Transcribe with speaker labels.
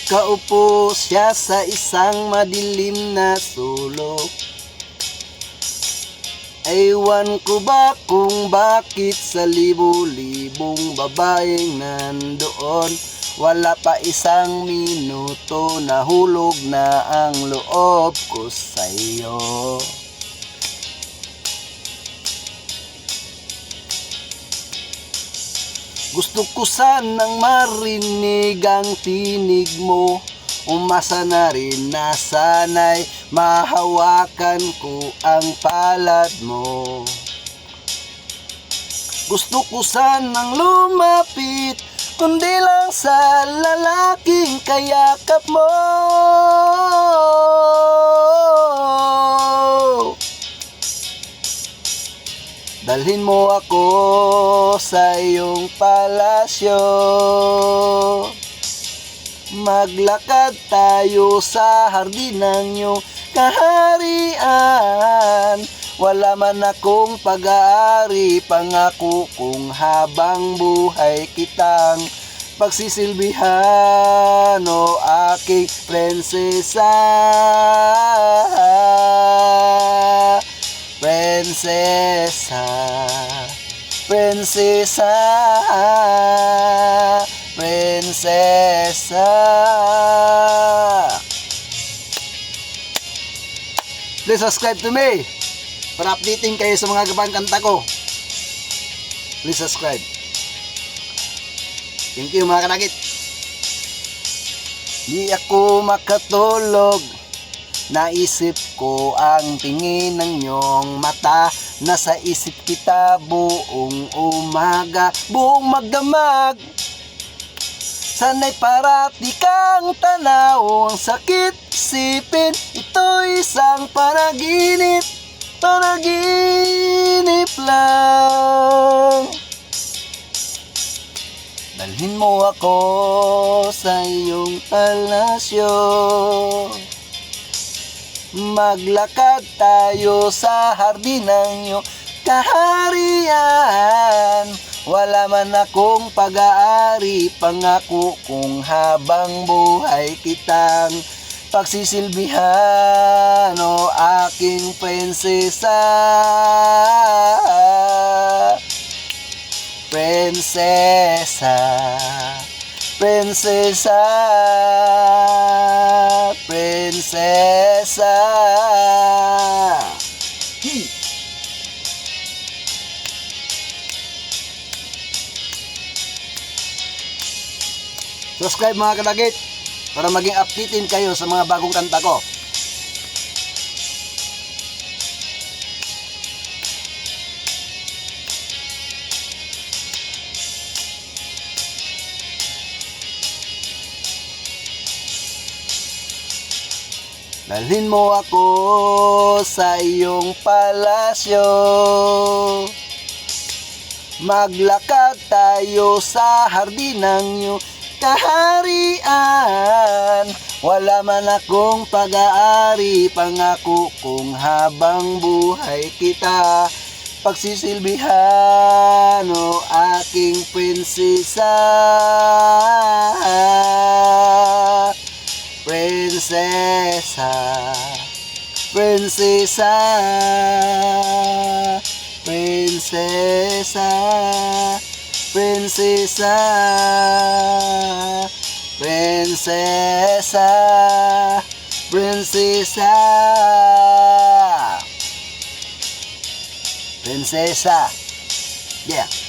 Speaker 1: Nakaupo siya sa isang madilim na sulok. Ewan ko ba kung bakit sa libo-libong babaeng nandoon, wala pa isang minuto nahulog na ang loob ko sa'yo. Gusto ko sanang marinig ang tinig mo. Umasa na rin na sana'y mahawakan ko ang palad mo. Gusto ko sanang lumapit, kundi lang sa lalaking kayakap mo. Dalhin mo ako sa iyong palasyo. Maglakad tayo sa hardin ng iyong kaharian. Wala man akong pag-aari, pangako kong habang buhay kitang pagsisilbihan, o aking prinsesa. Prinsesa, prinsesa, prinsesa. Please subscribe to me para updating kayo sa mga gabang kanta ko. Please subscribe. Thank you mga kanagit. Di ako makatulog, naisip ko ang tingin ng iyong mata. Nasa isip kita buong umaga, buong magdamag. Sana'y parati kang tanaw, ang sakit isipin, ito'y isang panaginip, panaginip lang. Dalhin mo ako sa iyong palasyo. Maglakad tayo sa hardin ng iyong kaharian. Wala man akong pag-aari, pangako kung habang buhay kitang pagsisilbihan, o aking prinsesa. Prinsesa, prinsesa, prinsesa. Subscribe mga kadagit para maging updated kayo sa mga bagong kanta ko. Dalhin mo ako sa iyong palasyo. Maglakad tayo sa hardin ng iyong kaharian. Wala man akong pag-aari, pangako kung habang buhay kita pagsisilbihan, o aking prinsesa. Prinsesa, prinsesa, prinsesa, prinsesa, prinsesa, prinsesa, prinsesa. Yeah.